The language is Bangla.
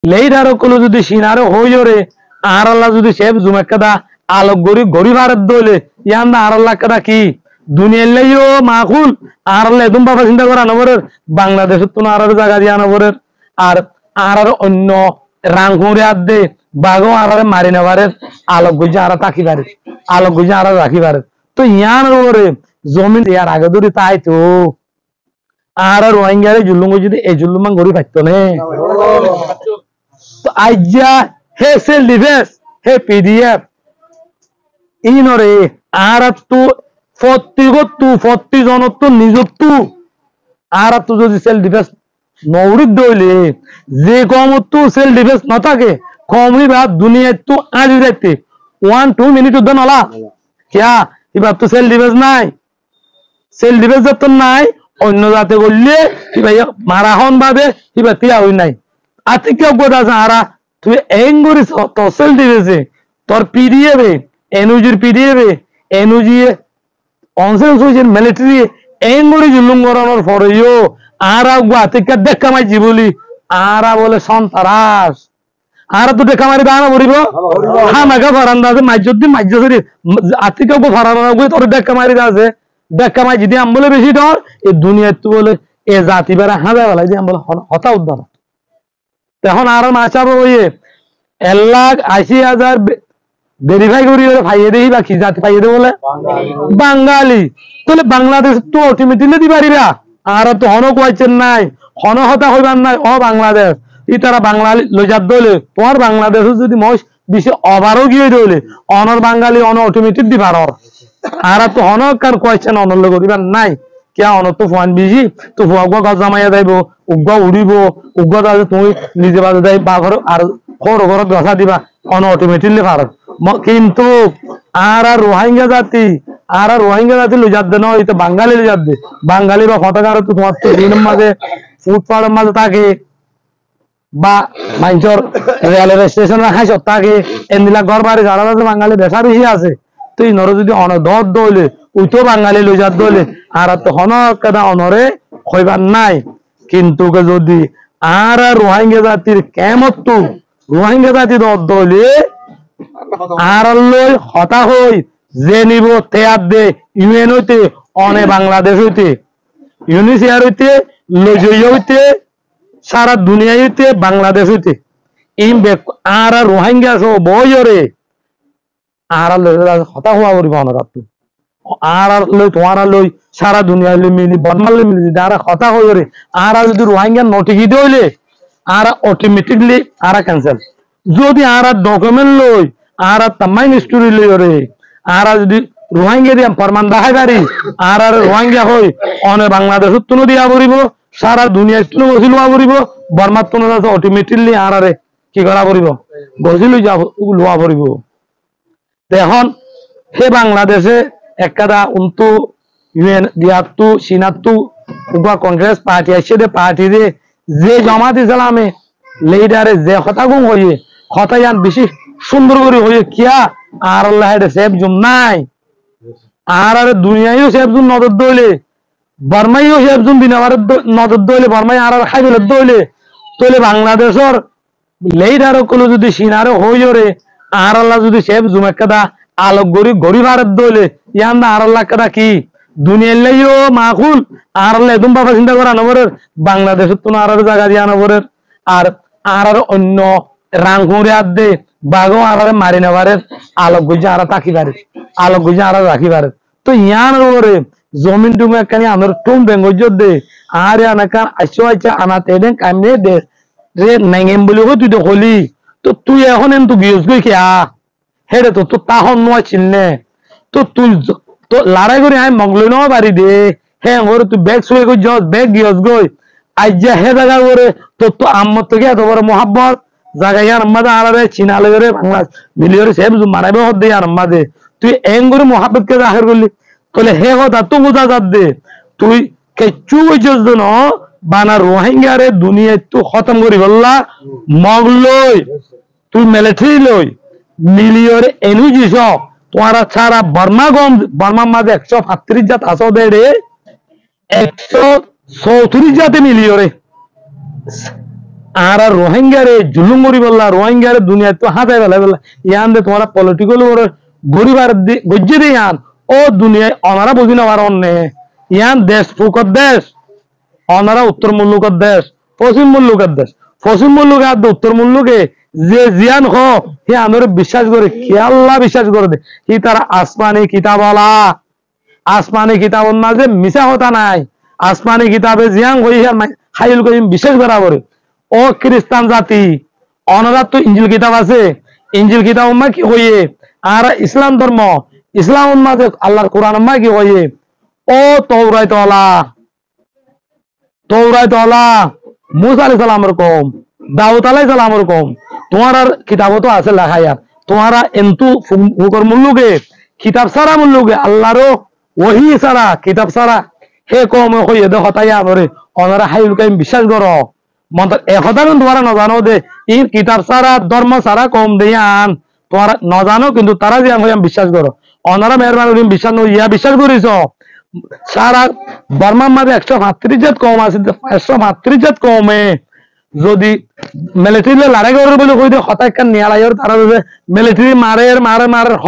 লেইডারো কলো যদি সিনারো হইরে আর আল্লাহ যদি সেব জুমেকাদা আলোক গরি গরি ভারত দইলে ইয়ান্দা আর আল্লাহ কাদা কি দুনিয়ার লাইও মাকুল আর আল্লাহ একদম বাবা চিন্তা করা নবরের বাংলাদেশের তো আর জায়গা দিয়া নবরের আর অন্য রাঙ্গুরে আর দে বাঘও আর মারি নেবারের আলোক গুজে আর তাকি পারে আলোক গুজে আর রাখি পারে তো ইয়ান ওরে জমিন ইয়ার আগে ধরে তাই তো আর রোহিঙ্গারে জুলুম যদি এই জুলুমান গরি পাইতো নে তো আইজা হে সেল ডিফেন্স হে পিডিএফ ইনরে আর তো 40 জন তো নিজত্ব আর তো যদি সেল ডিফেন্স নৌরিদ দইলে যে কম তো সেল ডিফেন্স না থাকে কমই বা দুনিয়া তো আজ যাইতে 1-2 মিনিট উদ্যান হলা क्या এবার তো সেল ডিফেন্স নাই সেল ডিফেন্স তো নাই অন্য জাতে বললে ভাই মারা হন বাদে এবার তিয়া হই নাই আতে কেউ কথা আছে আরা তুই এঙ্গুরি তো সেল ডিফেন্সে তোর পিডিএফে এনজির পিডিএফে এনজি অনসেল সুইজের মিলিটারি এঙ্গুরি জুলুম করানোর পরেও আরা গুয়াতে দেখা মাইছি বলি আরা বলে সন্তারাস আর তো দেখা মারি দানা বলিব হ্যাঁ মেঘা ফারান্দা আছে মাইজদি মাইজদি আতিকে ফারানো তোর দেখা মারি আছে দেখা মাই যদি আম বলে বেশি ডর এই দুনিয়া তো বলে এ জাতি বেড়া হাঁদা বেলা যে আম বলে হতা উদ্ধার এখন আর মাছাব ওই 1,80,000 ভেরিফাই করি ফাইয়ে দেই বাকি জাতি ফাইয়ে দে বলে বাঙালি তাহলে বাংলাদেশ তো অটোমেটিকলি দি পারিবা আর তো হন কোয়াইছেন নাই হন হতা হইবার নাই ও বাংলাদেশ ই তারা বাঙালি লজাত দলে তোমার বাংলাদেশ যদি মশ বিশ্বে অবারও গিয়ে দলে অনর বাঙালি অন অটোমেটিক দি পারর আর তো হন কার কোয়াইছেন অনল করিবার নাই কে অন তো ফোন বিজি তো ফুয়াগা গাছ জামাইয়া যাইব উগ্গা উড়িব উগ্গা দালে তুমি নিজে বাজে যাই বাঘর আর ঘর ঘর দশা দিবা অন অটোমেটিকলি পারর কিন্তু আর রোহিঙ্গা জাতি লজাত দে নয় তো বাঙালি লজাত দে বাঙালি বা হতাকার তো তোমার তো দিনের মাঝে ফুটপাতের মাঝে থাকে বা মাইজর রেলওয়ে স্টেশন রাখা সত্তাকে এন্দিলা ঘর বাড়ি যারা বাঙালি বেসা বেশি আছে তুই নর যদি অনদর দইলে ওই তো বাঙালি লইজাত দইলে আর তো হনকাদা অনরে হইবার নাই কিন্তু যদি আর রোহিঙ্গা জাতির কেমত তো রোহিঙ্গা জাতি দর দইলে আর লই হতা হই যে নিব তেয়ার দে ইউএন হইতে অনে বাংলাদেশ হইতে ইউনিসিয়ার হইতে লজই হইতে সারা দুনিয়া হইতে বাংলাদেশ হইতে আর রোহিঙ্গা সহ বইরে আর হতা হওয়া করিব অনরাত আর লই তোমার লই সারা দুনিয়া লই মিলি বর্মালে মিলি আর হতা হইরে আর যদি রোহিঙ্গা নটিকি দইলে আর অটোমেটিকলি আর ক্যান্সেল যদি আর ডকুমেন্ট লই আর তামাইন স্টোরি লই রে আর যদি রোহিঙ্গা দিয়া ফরমান দেখাই পারি আর রোহিঙ্গা হই অনে বাংলাদেশ তুনো দিয়া পড়িব সারা দুনিয়া তুনো গছিল পড়িব বর্মার তুনো অটোমেটিকলি আর কি করা পড়িব গছিল যাব লোয়া পড়িব এখন হে বাংলাদেশে একাদা উন্তু ইউএন দিয়াতু সিনাতু উবা কংগ্রেস পার্টি আছে দে পার্টি রে যে জামাত ইসলামে লিডারে যে কথাগুম হইয়ে কথায়ান বেশি সুন্দর করে হইয়ে কিয়া আর আল্লাহ এটা সেফ জুম নাই আর দুনিয়ায়ও সেফ জুম নজর দইলে বর্মাইও সেফ জুম দিনাবার নজর দইলে বর্মাই আর খাইবেল দইলে তইলে বাংলাদেশের লিডারও কোনো যদি সিনারও হইরে আর আল্লাহ যদি সেফ জুম একাদা আলোক গরি গরি ভারত দইলে ইয়ান্দা আর আল্লাহ কাদা কি দুনিয়ার লাইও মাকুল আর আল্লাহ একদম বাবা চিন্তা করা নবরের বাংলাদেশের তো আর জায়গা দিয়া নবরের আর অন্য রাঙ্গুরে আর দে বাঘও আর মারি নেবারের আলোক গুজে আর তাকি পারে আলোক গুজে আর রাখি পারে তো ইয়ান ওরে জমিন টুমে একখানি আমার টুম বেঙ্গজ দে আর আনাকান আইসো আইসা আনাতে দেন কামনে দে রে নাইগেম বলি তুই তো হলি তো তুই এখন এন তো গিয়েছ গই কে হেরে তো তাহন নয় চিনলে তো তুই তো লড়াই করে আমি মগলে ন পারি দে হ্যাঁ ওরে তুই ব্যাগ শুয়ে গই যাস ব্যাগ গিয়েছ গই আজ যা হে জায়গা ওরে তো আম্মর থেকে এত বড় মহাব্বত জায়গা ইয়ার আম্মাদে আলাদা চিনালে করে বাংলা মিলিয়রে সেব মারাবে হদ দে আর আম্মাদে তুই এং করে মহাব্বত কে জাহির করলি তাহলে হে কথা তো বোঝা যাত দে তুই কেচু হইছস ন বানা রোহিঙ্গারে দুনিয়া তো খতম করি বললা মগলই তুই মিলিটারি লই মিলিয়রে এনুজিস তোমারা ছাড়া বর্মা মাঝে 135 জাত আসো দে রে 134 জাতে মিলিয়রে আর রোহিঙ্গারে জুলুম করি বললা রোহিঙ্গারে দুনিয়া তো হাতায় বেলা বললা ইয়ান দে তোমার পলিটিক্যাল গরিবার গজ্জে দিয়ে ইয়ান ও দুনিয়ায় অনারা বুঝি না আর অন্য ইয়ান দেশ ফুকর দেশ অনারা উত্তর মুল্লুকের দেশ পশ্চিম মুল্লুকের দেশ পশ্চিম মুল্লুকে আর উত্তর মুল্লুকে যে জিয়ান হ হে আমার বিশ্বাস করে কি আল্লাহ বিশ্বাস করে দে কি তারা আসমানি কিতাবলা আসমানি কিতাবের মাঝে মিশা হতা নাই আসমানি কিতাবে জিয়াং হই হাইল করিম বিশ্বাস করা করে ও খ্রিস্টান জাতি অনারা তো ইঞ্জিল কিতাব আছে ইঞ্জিল কিতাব মা কি হইয়ে আর ইসলাম ধর্ম ইসলাম মাঝে আল্লাহর কোরআন মা কি হইয়ে ও তৌরাইতলা মুসা আলাইহিস সালামের কম দাউদ আলাইহিস সালামের কম তোমার আর কিতাব তো আছে লেখা ইয়ার তোমারা এন্তু হুকর মুল্লুকে কিতাব সারা মুল্লুকে আল্লাহরও ওহি সারা কিতাব সারা হে কম হইয়ে দে হতাই আমরে অনারা হাইল কাইম বিশ্বাস করো মত একথা কিন্তু তোমরা নজানো দে এই কিতাব সারা ধর্ম সারা কম দেয়ান তোমরা নজানো কিন্তু তারা যে আমি বিশ্বাস করো অনারা মেহরবানি বিশ্বাস ইয়া বিশ্বাস করিস সারা বর্মার মাঝে 135 জাত কম আছে 135 জাত কমে যদি মিলিটারি লড়াই করে বলে কই দে হতাই কান নিয়ালাইর তারা মিলিটারি মারে হ